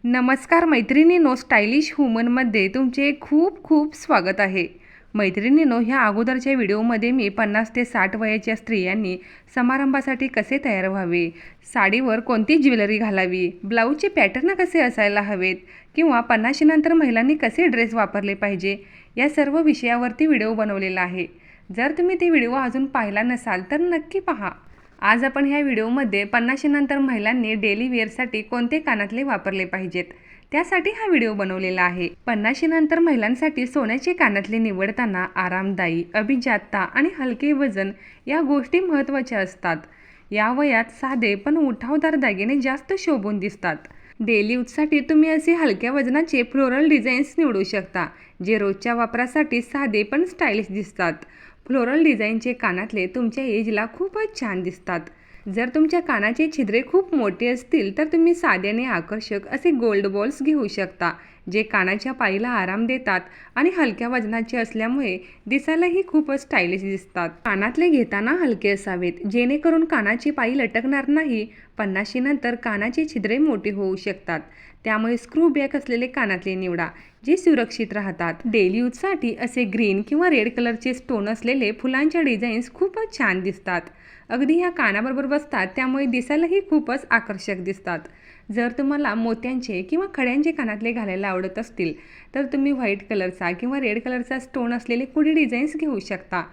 नमस्कार मैत्रिणींनो, स्टायलिश वुमनमध्ये तुमचे खूप खूप स्वागत आहे. मैत्रिणींनो, ह्या अगोदरच्या व्हिडिओमध्ये मी 50 ते 60 वयाच्या स्त्रियांनी समारंभासाठी कसे तयार व्हावे, साडीवर कोणती ज्वेलरी घालावी, ब्लाऊजचे पॅटर्न कसे असायला हवेत किंवा 50 नंतर महिलांनी कसे ड्रेस वापरले पाहिजे, या सर्व विषयावरती व्हिडिओ बनवलेला आहे. जर तुम्ही ते व्हिडिओ अजून पाहिला नसाल तर नक्की पहा. आज आपण ह्या व्हिडिओमध्ये 50 नंतर महिलांनी डेली वेअरसाठी कोणते कानातले वापरले पाहिजेत त्यासाठी हा व्हिडिओ बनवलेला आहे. 50 नंतर महिलांसाठी सोन्याचे कानातले निवडताना आरामदायी, अभिजातता आणि हलके वजन या गोष्टी महत्त्वाच्या असतात. या वयात साधे पण उठावदार दागिने जास्त शोभून दिसतात. डेली यूजसाठी तुम्ही असे हलक्या वजनाचे फ्लोरल डिझाईन्स निवडू शकता, जे रोजच्या वापरासाठी साधे पण स्टायलिश दिसतात. फ्लोरल डिझाईनचे कानातले तुमच्या एजला खूपच छान दिसतात. जर तुमच्या कानाचे छिद्रे खूप मोठे असतील तर तुम्ही साध्याने आकर्षक असे गोल्ड बॉल्स घेऊ शकता, जे कानाच्या पाईला आराम देतात आणि हलक्या वजनाचे असल्यामुळे दिसायलाही खूपच स्टायलिश दिसतात. कानातले घेताना हलके असावेत, जेणेकरून कानाची पाई लटकणार नाही. 50 नंतर कानाची छिद्रे मोठी होऊ शकतात, त्यामुळे स्क्रू बॅक असलेले कानातले निवडा, जे सुरक्षित राहतात. डेली यूजसाठी असे ग्रीन किंवा रेड कलरचे स्टोन असलेले फुलांच्या डिझाईन्स खूपच छान दिसतात. अगदी ह्या कानाबरोबर बसतात, त्यामुळे दिसायलाही खूपच आकर्षक दिसतात. जर तुम्हाला मोत्यांचे किंवा खड्यांचे कानातले घालायला आवडत असतील तर तुम्ही व्हाईट कलरचा किंवा रेड कलरचा स्टोन असलेले कुडी डिझाईन्स घेऊ शकता.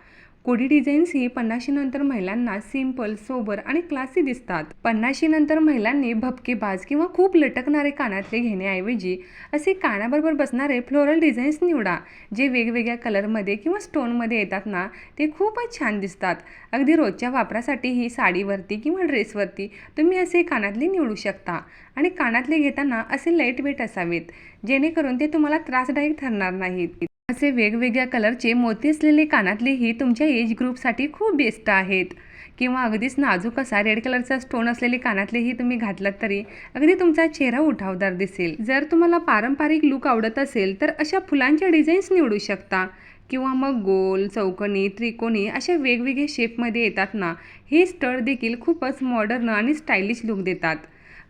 कुडी डिझाईन्स ही 50 नंतर महिलांना सिंपल, सोबर आणि क्लासी दिसतात. 50 नंतर महिलांनी भपकेबाज किंवा खूप लटकणारे कानातले घेण्याऐवजी असे कानाबरोबर बसणारे फ्लोरल डिझाईन्स निवडा, जे वेगवेगळ्या कलरमध्ये किंवा स्टोनमध्ये येतात ना, ते खूपच छान दिसतात. अगदी रोजच्या वापरासाठीही साडीवरती किंवा ड्रेसवरती तुम्ही असे कानातले निवडू शकता. आणि कानातले घेताना असे लाईट वेट असावेत, जेणेकरून ते तुम्हाला त्रासदायक ठरणार नाहीत. असे वेगवेगळ्या कलरचे मोती असलेले कानातलेही तुमच्या एज ग्रुपसाठी खूप बेस्ट आहेत. किंवा अगदीच नाजूक असा रेड कलरचा स्टोन असलेले कानातलेही तुम्ही घातलात तरी अगदी तुमचा चेहरा उठावदार दिसेल. जर तुम्हाला पारंपरिक लुक आवडत असेल तर अशा फुलांच्या डिझाईन्स निवडू शकता, किंवा मग गोल, चौकोनी, त्रिकोणी अशा वेगवेगळे शेपमध्ये येतात ना, हे स्टड देखील खूपच मॉडर्न आणि स्टायलिश लुक देतात.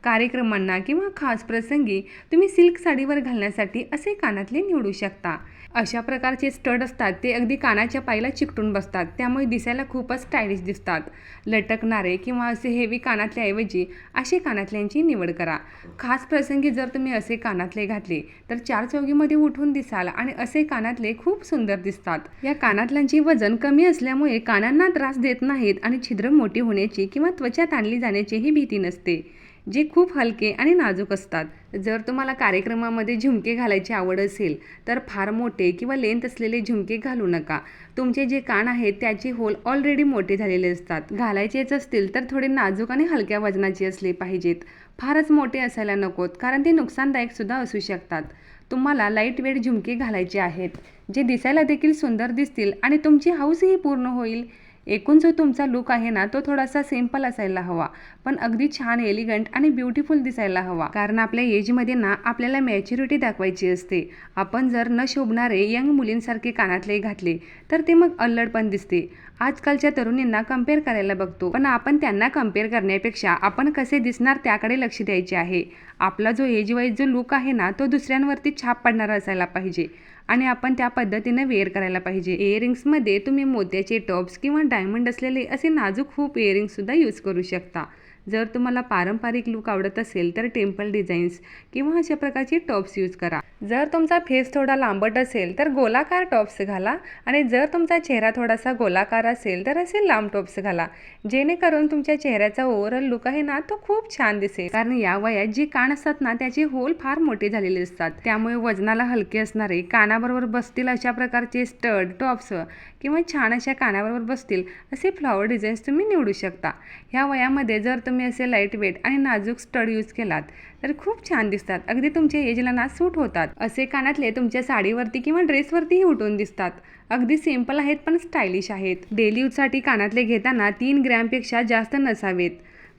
कार्यक्रमांना किंवा खास प्रसंगी तुम्ही सिल्क साडीवर घालण्यासाठी असे कानातले निवडू शकता. अशा प्रकारचे स्टड असतात, ते अगदी कानाच्या पाईला चिकटून बसतात, त्यामुळे दिसायला खूपच स्टायलिश दिसतात. लटकणारे किंवा असे हेवी कानातल्याऐवजी असे कानातल्यांची निवड करा. खास प्रसंगी जर तुम्ही असे कानातले घातले तर चारचौघीमध्ये उठून दिसाल आणि असे कानातले खूप सुंदर दिसतात. या कानातल्यांची वजन कमी असल्यामुळे कानांना त्रास देत नाहीत आणि छिद्र मोठी होण्याची किंवा त्वचा ताणली जाण्याचीही भीती नसते, जे खूप हलके आणि नाजूक असतात. जर तुम्हाला कार्यक्रमामध्ये झुमके घालायची आवड असेल तर फार मोठे किंवा लेंथ असलेले झुमके घालू नका. तुमचे जे कान आहेत त्याचे होल ऑलरेडी मोठे झालेले असतात. घालायचेच असतील तर थोडे नाजूक आणि हलक्या वजनाचे असले पाहिजेत. फारच मोठे असायला नकोत, कारण ते नुकसानदायक सुद्धा असू शकतात. तुम्हाला लाईट वेट झुमके घालायचे आहेत, जे दिसायला देखील सुंदर दिसतील आणि तुमची हौसही पूर्ण होईल. एकूण जो तुमचा लुक आहे ना, तो थोडासा सिंपल असायला हवा, पण अगदी छान, एलिगंट आणि ब्युटिफुल दिसायला हवा. कारण आपल्या एजमध्ये ना आपल्याला मॅच्युरिटी दाखवायची असते. आपण जर न शोभणारे यंग मुलींसारखे कानातले घातले तर ते मग अल्लडपण दिसते. आजकालच्या तरुणींना कम्पेअर करायला बघतो, पण आपण त्यांना कम्पेअर करण्यापेक्षा आपण कसे दिसणार त्याकडे लक्ष द्यायचे आहे. आपला जो एज वाईज जो लुक आहे ना, तो दुसऱ्यांवरती छाप पडणारा असायला पाहिजे आणि आपण त्या पद्धतीने वेअर करायला पाहिजे. इयरिंग्समध्ये तुम्ही मोत्याचे टॉप्स किंवा डायमंड असलेले असे नाजूक खूप इयरिंग्ससुद्धा यूज करू शकता. जर तुम्हाला पारंपरिक लुक आवडत असेल तर टेम्पल डिझाईन्स किंवा अशा प्रकारचे टॉप्स यूज करा. जर तुमचा फेस थोडा लांबट असेल तर गोलाकार टॉप्स घाला, आणि जर तुमचा चेहरा थोडासा गोलाकार असेल तर असे लांब टॉप्स घाला, जेणेकरून तुमच्या चेहऱ्याचा ओव्हरऑल लुक आहे ना, तो खूप छान दिसेल. कारण या वयात जी कान असतात ना, त्याचे होल फार मोठे झालेले असतात, त्यामुळे वजनाला हलके असणारे, कानाबरोबर बसतील अशा प्रकारचे स्टड, टॉप्स किंवा छान अशा कानाबरोबर बसतील असे फ्लॉवर डिझाईन्स तुम्ही निवडू शकता. ह्या वयामध्ये जर तुम्ही असे लाईट वेट आणि नाजूक स्टड यूज केलात तर खूप छान दिसतात. अगदी तुमच्या एजला ना सूट होतात. असे कानातले तुमच्या साडीवरती किंवा ड्रेसवरतीही उठून दिसतात. अगदी सिंपल आहेत पण स्टायलिश आहेत. डेली यूजसाठी कानातले घेताना 3 ग्रॅमपेक्षा जास्त नसावेत,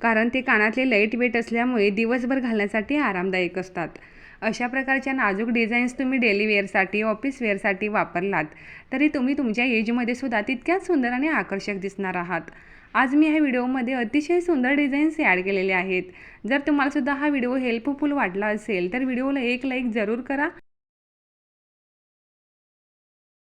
कारण ते कानातले लाईट वेट असल्यामुळे दिवसभर घालण्यासाठी आरामदायक असतात. अशा प्रकारच्या नाजूक डिझाईन्स तुम्ही डेली वेअरसाठी, ऑफिस वेअरसाठी वापरलात तरी तुम्ही तुमच्या एजमध्ये सुद्धा तितक्याच सुंदर आणि आकर्षक दिसणार आहात. आज मी ह्या व्हिडिओमध्ये अतिशय सुंदर डिझाईन्स ॲड केलेले आहेत। जर तुम्हाला सुद्धा हा व्हिडिओ हेल्पफुल वाटला असेल तर व्हिडिओला एक लाईक जरूर करा